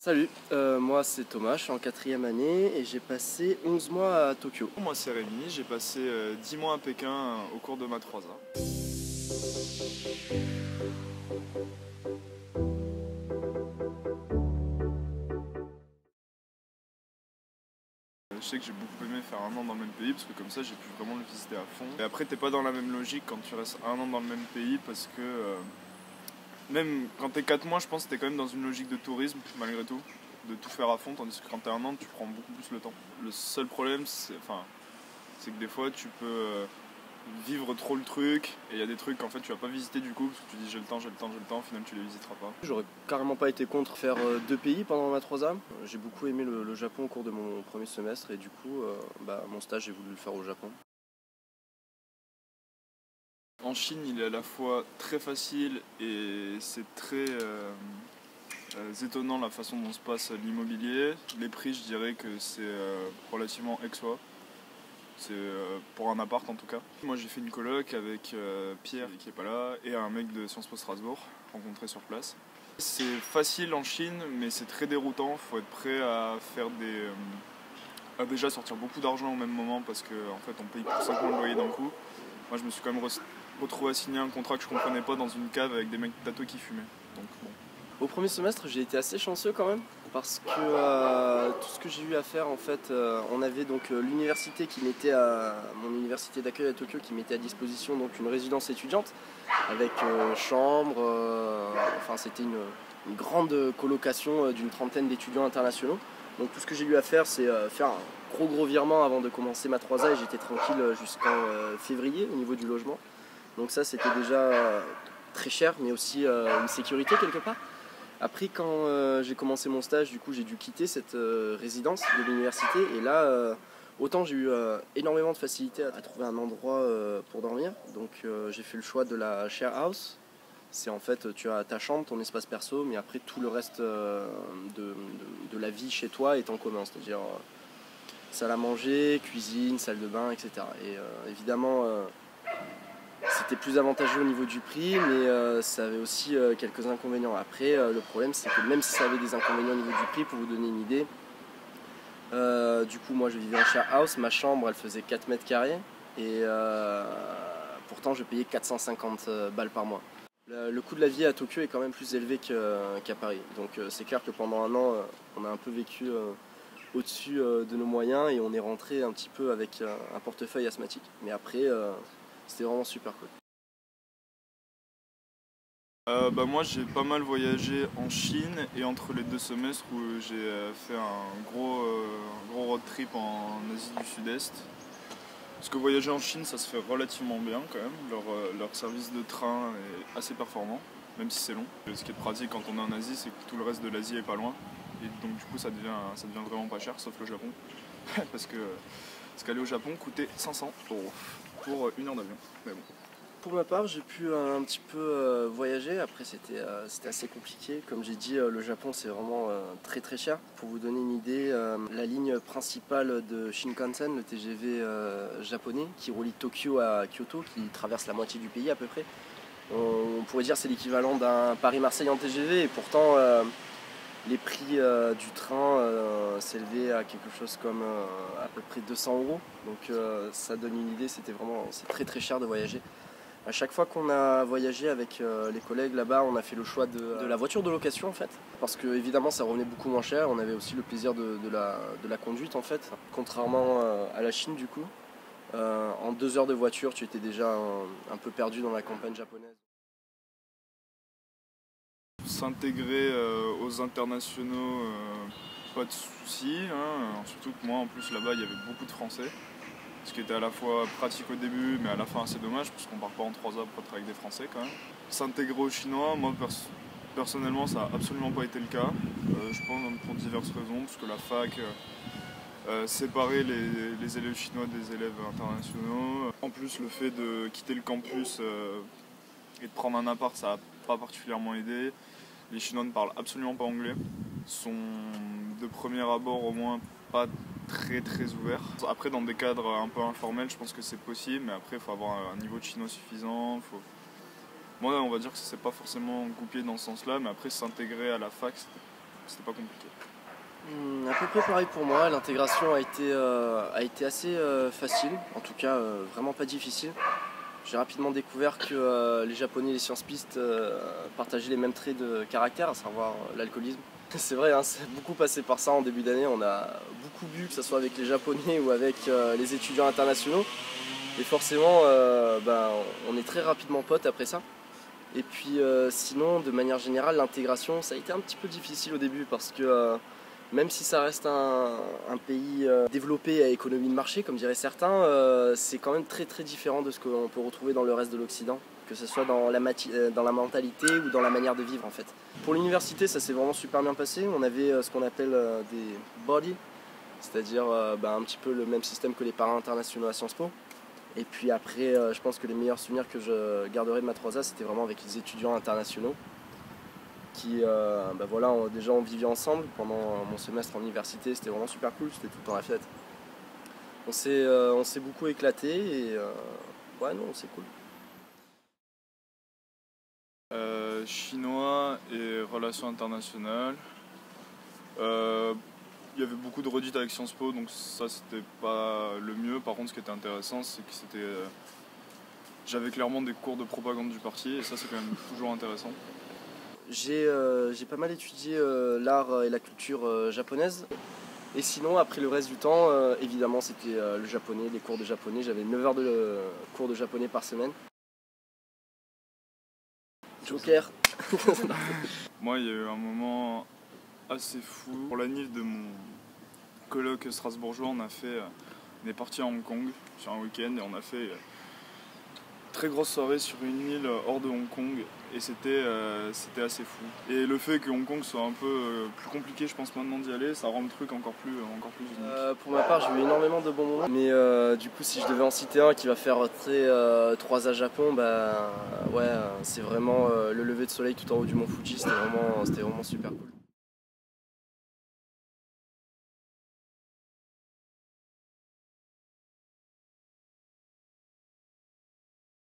Salut, moi c'est Thomas, je suis en 4e année et j'ai passé 11 mois à Tokyo. Moi c'est Rémi, j'ai passé 10 mois à Pékin au cours de ma 3A. Je sais que j'ai beaucoup aimé faire un an dans le même pays parce que comme ça j'ai pu vraiment le visiter à fond. Et après t'es pas dans la même logique quand tu restes un an dans le même pays parce que même quand t'es 4 mois je pense que t'es quand même dans une logique de tourisme malgré tout. De tout faire à fond, tandis que quand t'es un an tu prends beaucoup plus le temps. Le seul problème c'est que des fois tu peux vivre trop le truc et il y a des trucs qu'en fait tu vas pas visiter du coup parce que tu dis j'ai le temps, au final tu les visiteras pas. J'aurais carrément pas été contre faire 2 pays pendant ma 3A. J'ai beaucoup aimé le Japon au cours de mon premier semestre et du coup mon stage j'ai voulu le faire au Japon. En Chine il est à la fois très facile et c'est très étonnant la façon dont se passe l'immobilier. Les prix je dirais que c'est relativement ex-soi. C'est pour un appart en tout cas. Moi j'ai fait une coloc avec Pierre qui est pas là et un mec de Sciences Po Strasbourg rencontré sur place. C'est facile en Chine mais c'est très déroutant, faut être prêt à faire à déjà sortir beaucoup d'argent au même moment parce qu'en fait on paye pour 5 mois de loyer d'un coup. Moi je me suis quand même retrouvé à signer un contrat que je comprenais pas dans une cave avec des mecs tatoués qui fumaient. Donc bon. Au premier semestre j'ai été assez chanceux quand même parce que tout ce que j'ai eu à faire en fait, on avait donc l'université qui mettait mon université d'accueil à Tokyo qui mettait à disposition donc une résidence étudiante avec chambre, enfin c'était une grande colocation d'une trentaine d'étudiants internationaux. Donc tout ce que j'ai eu à faire c'est faire un gros virement avant de commencer ma 3A et j'étais tranquille jusqu'en février au niveau du logement. Donc ça c'était déjà très cher mais aussi une sécurité quelque part. Après quand j'ai commencé mon stage du coup j'ai dû quitter cette résidence de l'université et là autant j'ai eu énormément de facilité à trouver un endroit pour dormir. Donc j'ai fait le choix de la share house. C'est en fait, tu as ta chambre, ton espace perso, mais après tout le reste de la vie chez toi est en commun. C'est-à-dire salle à manger, cuisine, salle de bain, etc. Et évidemment, c'était plus avantageux au niveau du prix, mais ça avait aussi quelques inconvénients. Après, le problème, c'est que même si ça avait des inconvénients au niveau du prix, pour vous donner une idée, du coup, moi je vivais en share house, ma chambre elle faisait 4 mètres carrés et pourtant je payais 450 balles par mois. Le coût de la vie à Tokyo est quand même plus élevé qu'à Paris. Donc c'est clair que pendant un an, on a un peu vécu au-dessus de nos moyens et on est rentré un petit peu avec un portefeuille asthmatique. Mais après, c'était vraiment super cool. Moi j'ai pas mal voyagé en Chine et entre les 2 semestres où j'ai fait un gros road trip en Asie du Sud-Est. Parce que voyager en Chine ça se fait relativement bien quand même, leur service de train est assez performant, même si c'est long. Ce qui est pratique quand on est en Asie c'est que tout le reste de l'Asie est pas loin. Et donc du coup ça devient vraiment pas cher sauf le Japon. parce qu'aller au Japon coûtait 500 € pour 1 heure d'avion. Mais bon. Pour ma part, j'ai pu un petit peu voyager. Après, c'était assez compliqué. Comme j'ai dit, le Japon, c'est vraiment très cher. Pour vous donner une idée, la ligne principale de Shinkansen, le TGV japonais, qui relie Tokyo à Kyoto, qui traverse la moitié du pays à peu près, on pourrait dire que c'est l'équivalent d'un Paris-Marseille en TGV. Et pourtant, les prix du train s'élevaient à quelque chose comme à peu près 200 €. Donc ça donne une idée, c'est très cher de voyager. À chaque fois qu'on a voyagé avec les collègues là-bas, on a fait le choix de la voiture de location en fait. Parce que évidemment ça revenait beaucoup moins cher, on avait aussi le plaisir de la conduite en fait. Contrairement à la Chine du coup, en 2 heures de voiture tu étais déjà un peu perdu dans la campagne japonaise. S'intégrer aux internationaux, pas de soucis, hein. Surtout que moi en plus là-bas il y avait beaucoup de Français. Ce qui était à la fois pratique au début mais à la fin assez dommage parce qu'on part pas en 3A pour être avec des Français quand même. S'intégrer aux Chinois, moi personnellement ça n'a absolument pas été le cas. Je pense pour diverses raisons, parce que la fac séparait les élèves chinois des élèves internationaux. En plus le fait de quitter le campus et de prendre un appart ça n'a pas particulièrement aidé. Les Chinois ne parlent absolument pas anglais, sont de premier abord au moins pas très ouverts. Après dans des cadres un peu informels je pense que c'est possible, mais après il faut avoir un niveau de chinois suffisant. Moi on va dire que c'est pas forcément goupillé dans ce sens là, mais après s'intégrer à la fac c'était pas compliqué. À peu près pareil pour moi, l'intégration a été assez facile, en tout cas vraiment pas difficile. J'ai rapidement découvert que les Japonais et les sciences pistes partageaient les mêmes traits de caractère, à savoir l'alcoolisme. C'est vrai, hein, c'est beaucoup passé par ça en début d'année, on a beaucoup bu, que ce soit avec les Japonais ou avec les étudiants internationaux. Et forcément, on est très rapidement potes après ça. Et puis sinon, de manière générale, l'intégration, ça a été un petit peu difficile au début parce que même si ça reste un pays développé à économie de marché, comme diraient certains, c'est quand même très très différent de ce qu'on peut retrouver dans le reste de l'Occident, que ce soit dans la mentalité ou dans la manière de vivre en fait. Pour l'université, ça s'est vraiment super bien passé. On avait ce qu'on appelle des buddies, c'est-à-dire un petit peu le même système que les parrains internationaux à Sciences Po. Et puis après, je pense que les meilleurs souvenirs que je garderai de ma 3A, c'était vraiment avec les étudiants internationaux qui, déjà on vivait ensemble pendant mon semestre en université, c'était vraiment super cool, c'était tout le temps la fête. On s'est beaucoup éclaté et ouais non, c'est cool. Chinois et relations internationales. Il y avait beaucoup de redites avec Sciences Po, donc ça c'était pas le mieux. Par contre, ce qui était intéressant, c'est que j'avais clairement des cours de propagande du parti, et ça c'est quand même toujours intéressant. J'ai pas mal étudié l'art et la culture japonaise. Et sinon, après le reste du temps, évidemment, c'était le japonais, les cours de japonais. J'avais 9 heures de cours de japonais par semaine. Joker. Moi, il y a eu un moment assez fou. Pour l'anniv de mon coloc strasbourgeois, on est parti à Hong Kong sur un week-end et on a fait très grosse soirée sur une île hors de Hong Kong et c'était assez fou. Et le fait que Hong Kong soit un peu plus compliqué, je pense maintenant d'y aller, ça rend le truc encore plus unique. Pour ma part, j'ai eu énormément de bons moments, mais du coup, si je devais en citer un qui va faire très 3A Japon, c'est vraiment le lever de soleil tout en haut du mont Fuji, c'était vraiment super cool.